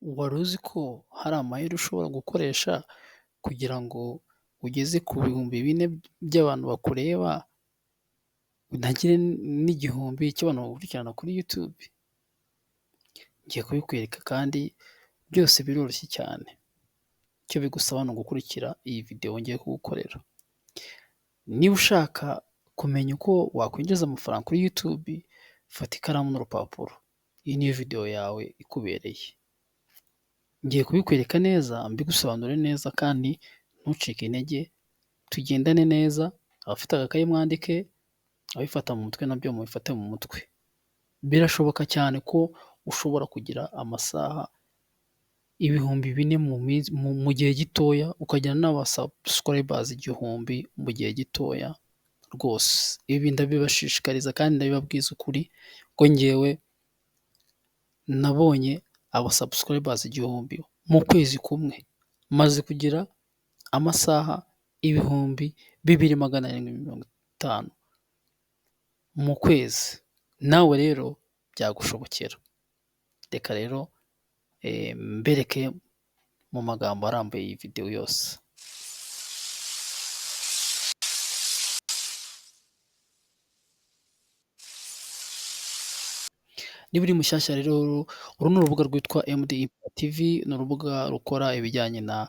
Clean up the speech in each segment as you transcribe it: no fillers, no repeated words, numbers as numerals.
Wari uzi ko hari amayeri ushobora gukoresha kugira ngo ugeze ku bihumbi bine by'abantu bakureba, unagire n'igihumbi cy'abantu bagukurikirana kuri YouTube? Ngiye kubikwereka kandi byose biroroshye cyane. Icyo bigusaba ni ugukurikira iyi video ngiye kugukorera. Niba ushaka kumenya uko wakwinjiza amafaranga kuri YouTube, fata ikaramu n'urupapuro. Iyi niyo video yawe ikubereye. Ngiye kubikwereka neza, mbigusobanurire neza kandi ntucike intege, tugendane neza, abafite agakayi mwandike, ababifata mu mutwe nabyo mubifate mu mutwe. Birashoboka cyane ko ushobora kugira amasaha ibihumbi bine mu gihe gitoya, ukagira n'aba subscribers igihumbi mu gihe gitoya rwose. Ibi ndabibashishikariza kandi ndabibabwiza ukuri ko njyewe nabonye aba subscribers igihumbi mu kwezi kumwe. Maze kugira amasaha ibihumbi 2750 mu kwezi. Nawe rero byagushobokera. Reka rero mbereke mu magambo arambuye iyi video yose. Niba uri mushyashya rero, uru ni urubuga rwitwa MD Empire TV, ni urubuga rukora ibijyanye na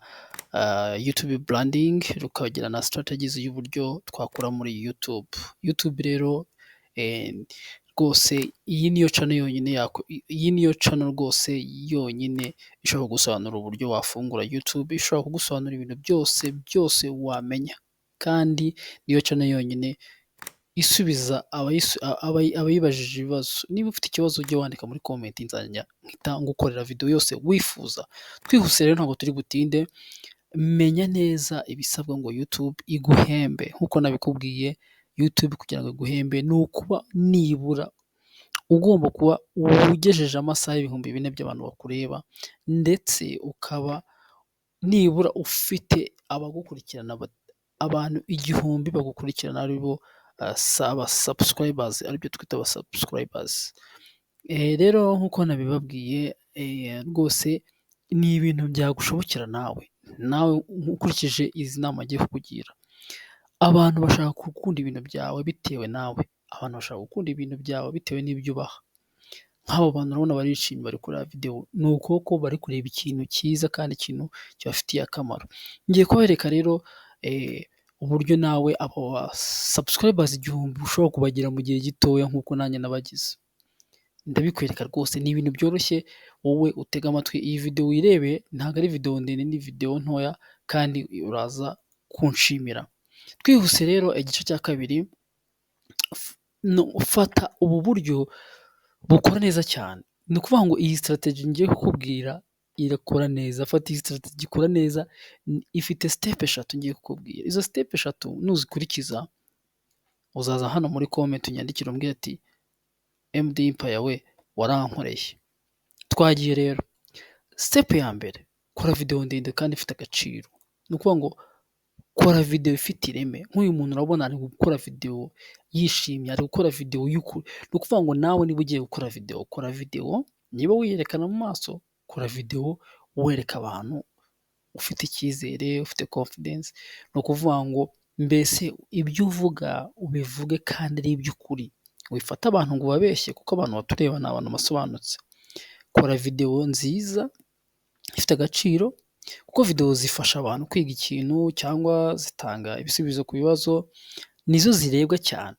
YouTube branding, rukagira na strategies y'uburyo twakora muri YouTube. YouTube rero rwose iyi niyo channel rwose yonyine ishobora kugusobanurira uburyo wafungura YouTube, ishobora kugusobanurira ibintu byose wamenya, kandi niyo channel yonyine isubiza abayibajije ibibazo. Niba ufite ikibazo ujye wandika muri comment, nzajya mpita ngukorera video yose wifuza. Twihuse rero ntabwo turi butinde, menya neza ibisabwa ngo YouTube iguhembe. Nkuko nabikubwiye, YouTube kugira ngo iguhembe ni ukuba nibura ugomba kuba ugejeje amasaha ibihumbi bine by'abantu bakureba, ndetse ukaba nibura ufite abagukurikirana, abantu igihumbi bagukurikirana ari bo aba subscribers, aribyo twita aba subscribers. Rero nkuko nabibabwiye, rwose ni ibintu byagushobokera nawe ukurikije izi nama ngiye kukugira. Abantu bashaka gukunda ibintu byawe bitewe nawe, abantu bashaka gukunda ibintu byawe bitewe n'ibyo ubaha. Nk'abo bantu urabona barishimye, bari kureba video, ni ukuboko bari kureba ikintu cyiza kandi ikintu kibafitiye akamaro. Ngiye kubereka rero uburyo nawe abo subscribers igihumbi ushobora kubagira mu gihe gitoya nk'uko nanjye nabagize. Ndabikwereka rwose, ni ibintu byoroshye. Wowe utega amatwi iyi video uyirebe, ntabwo ari video ndende, ni video ntoya kandi uraza kunshimira. Twihuse rero, igice cya kabiri, ufata ubu buryo bukora neza cyane. Ni ukuvuga ngo iyi strategy ngiye kukubwira irakora neza. Fata iyi strategy ikora neza, ifite step 3 ngiye kukubwira. Izo step 3 nuzikurikiza, uzaza hano muri comment unyandikire umbwire ati MD Empire we warankoreye. Twagiye rero. Step ya mbere, kora video ndende kandi ifite agaciro. Ni ukuvuga ngo kora video ifite ireme. Nk'uyu muntu urabona ari gukora video yishimye, ari gukora video y'ukuri. Ni ukuvuga ngo nawe niba ugiye gukora video, kora video niba wiyerekana mu maso, kora video wereka abantu ufite icyizere, ufite confidence. Ni ukuvuga ngo mbese ibyo uvuga ubivuge kandi ari iby'ukuri. Wifata abantu ngo babeshye, kuko abantu batureba ni abantu basobanutse. Kora video nziza ifite agaciro, kuko video zifasha abantu kwiga ikintu cyangwa zitanga ibisubizo ku bibazo, nizo zirebwa cyane.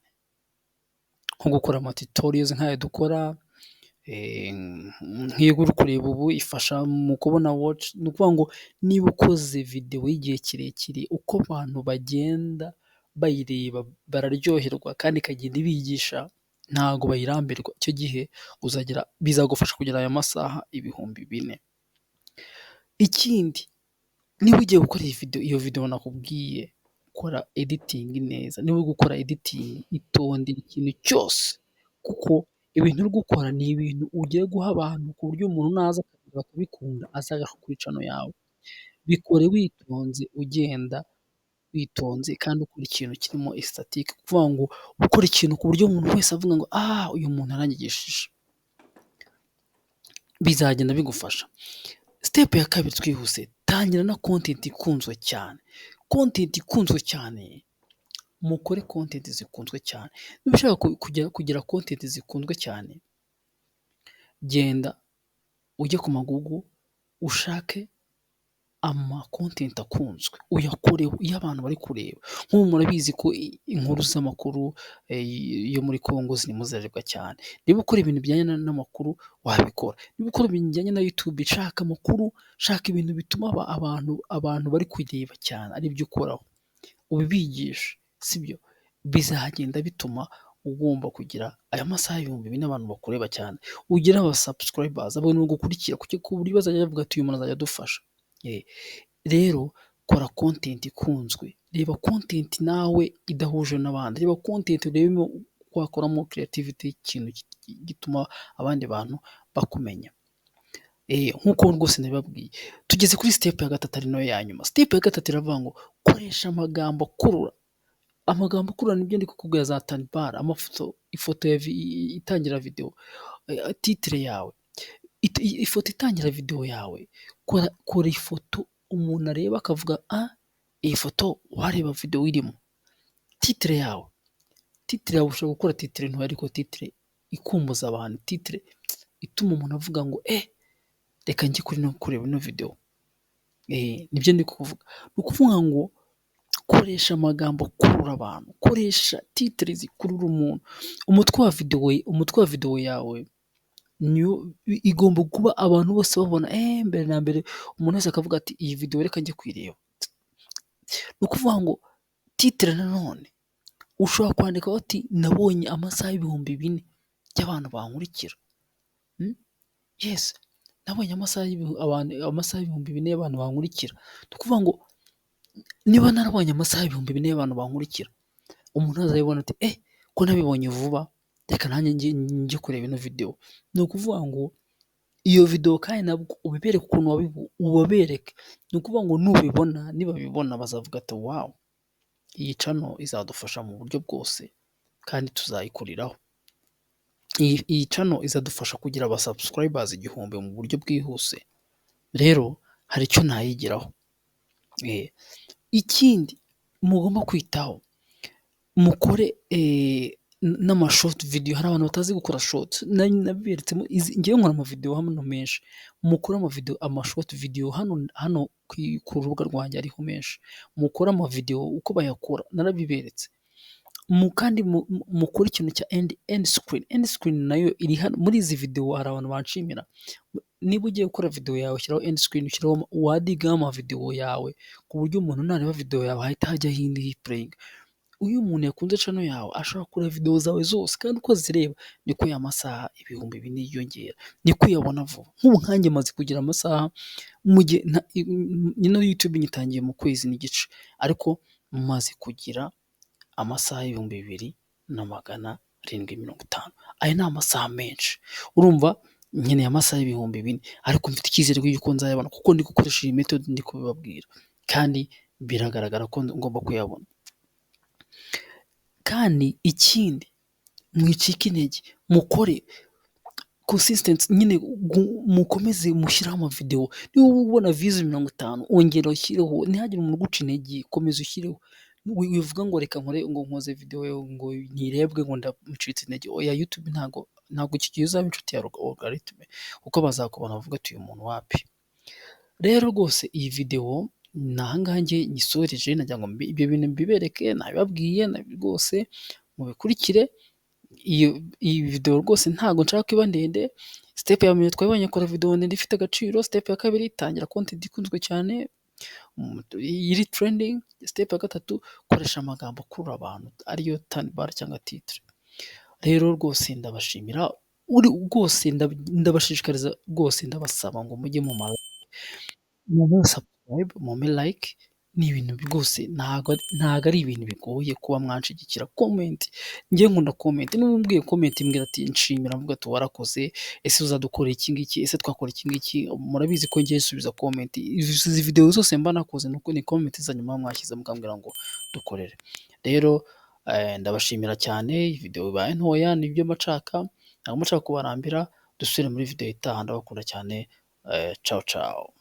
Nko gukora tutorials nk'aya dukora, nk'iyo uri kureba ubu ifasha mu kubona watch. Ni ukuvuga ngo niba ukoze video y'igihe kirekire, uko abantu bagenda bayireba bararyoherwa kandi ikagenda ibigisha, ntago bayirambirwa. Icyo gihe bizagufasha kugira aya masaha ibihumbi bine. Ikindi, niba ugiye gukora iyo video nakubwiye, ukora editing neza. Niba uri gukora editing, itondere ikintu cyose, kuko ibintu uri gukora ni ibintu ugiye guha abantu, ku buryo umuntu naza bakabikunda azagaruka kuri channel yawe. Bikore witonze, ugenda witonze kandi ukora ikintu kirimo static. Kuvuga ngo ukora ikintu ku buryo umuntu wese avuga ngo uyu muntu aranyigishije, bizagenda bigufasha. Step ya kabiri twihuse, tangira na content ikunzwe cyane. Content ikunzwe cyane, mukore content zikunzwe cyane. Niba ushaka kugira content zikunzwe cyane, genda ujye ku magugu ushake amakontenti akunzwe uyakoreho iyo abantu bari kureba. Nk'ubu murabizi ko inkuru z'amakuru yo muri Congo zirimo zirarebwa cyane. Niba ukora ibintu bijyanye n'amakuru wabikora. Niba ukora ibintu bijyanye na YouTube, shaka amakuru, shaka ibintu bituma abantu bari kureba cyane ari byo ukoraho, ubibigisha, sibyo? Bizagenda bituma ugomba kugira aya masaha 2000 abantu bakureba cyane, ugira aba subscribers, abantu bagukurikira ku buryo bazajya bavuga ati uyu muntu azajya adufasha. Rero kora content ikunzwe, reba content nawe idahuje n'abandi, reba content urebemo wakoramo creativity, ikintu gituma abandi bantu bakumenya. Nk'uko rwose nabibabwiye, tugeze kuri step ya gatatu ari nayo ya nyuma. Step ya gatatu iravuga ngo koresha amagambo akurura. Amagambo akurura nibyo ndi kukubwira, za tanbar, amafoto, ifoto itangira video, titre yawe, ifoto itangira video yawe. Kora ifoto umuntu areba akavuga iyi foto wareba video irimo. Titre yawe ushobora gukora titre ntoya ariko titre ikumbuza abantu, titre ituma umuntu avuga ngo reka njye kuri no kureba ino video. Nibyo ndi kuvuga. Ni ukuvuga ngo koresha amagambo akurura abantu, koresha titre zikurura umuntu. Umutwe wa video yawe igomba kuba abantu bose babona, mbere na mbere umuntu wese akavuga ati iyi video reka njye kuyireba. Ni ukuvuga ngo titre nanone ushobora kwandika ati nabonye amasaha 4000 y'abantu bankurikira. Yes, nabonye amasaha 4000 y'abantu bankurikira. Ni ukuvuga ngo niba narabonye amasaha 4000 y'abantu bankurikira, umuntu azabibona ati ko nabibonye vuba, reka nanjye njye kureba ino video. Ni ukuvuga ngo iyo video kandi nabwo ubibereke ukuntu ubabereke. Ni ukuvuga ngo nibabibona bazavuga ati wow, iyi channel izadufasha mu buryo bwose kandi tuzayikuriraho. Iyi channel izadufasha kugira aba subscribers 1000 mu buryo bwihuse. Rero hari icyo nayigiraho. Ikindi mugomba kwitaho, mukore n'amashort video. Hari abantu batazi gukora short, nabiberetsemo. Ngewe nkora amavideo hano menshi, mukore amashort video hano ku rubuga rwanjye ariho menshi. Mukore amavideo uko bayakora narabiberetse. Kandi mukore ikintu cya end screen. End screen nayo iri hano muri izi video. Hari abantu banshimira, niba ugiye gukora video yawe shyiraho end screen, ushyiraho wadigaho amavideo yawe ku buryo umuntu nareba video yawe ahita hajyaho indi playing. Uyu muntu yakunze channel yawe ashobora kureba video zawe zose, kandi uko zireba niko ya masaha 2000 yiyongera, niko uyabona vuba. Nk'ubu nkanjye maze kugira amasaha YouTube nyitangiye mu kwezi n'igice, ariko maze kugira amasaha 2750. Aya ni amasaha menshi. Urumva nkeneye amasaha 4000, ariko mfite icyizere yuko nzayabona kuko ndi gukoresha iyi method ndi kubibabwira, kandi biragaragara ko ngomba kuyabona. Kandi ikindi, mwicike intege, mukore consistent, nyine mukomeze mushyiraho amavideo. Niba ubona views 50, ongera ushyireho, ntihagire umuntu uguca intege, komeza ushyireho. Wivuga ngo reka nkoze video ngo ntirebwe ngo ndamucitse intege. Oya, YouTube ntabwo kigiye uzaba inshuti ya algorithm, kuko bazakubona bavuga ati uyu muntu wapi. Rero rwose iyi video nahangaha njye nyisoreje, nagira ngo ibyo bintu mbibereke, nabibabwiye rwose mubikurikire. Iyi video rwose ntago nshaka iba ndende. Step ya mbere twabonye, kora video ndende ifite agaciro. Step ya kabiri, tangira content ikunzwe cyane iri trending. Step ya gatatu, koresha amagambo akurura abantu ariyo tanbar cyangwa titre. Rero rwose ndabashimira rwose, ndabashishikariza rwose, ndabasaba ngo mujye mu subscribe, mu like. Ni ibintu rwose ntago ari ibintu bigoye kuba mwanshigikira. Comment, njye nkunda comment. Niba umbwiye comment imbwira ati nshimira, mvuga ati warakoze, ese uzadukora iki ngiki, ese twakora iki ngiki. Murabizi ko njye nsubiza comment. Izi video zose mba nakoze nuko ni comment zanyuma mwashyize mukambwira ngo dukorere. Rero ndabashimira cyane. Iyi video ibaye ntoya, nibyo mbashaka, ntabwo mbashaka kubarambira. Dusubire muri video itaha. Ndabakunda cyane. Ciao ciao.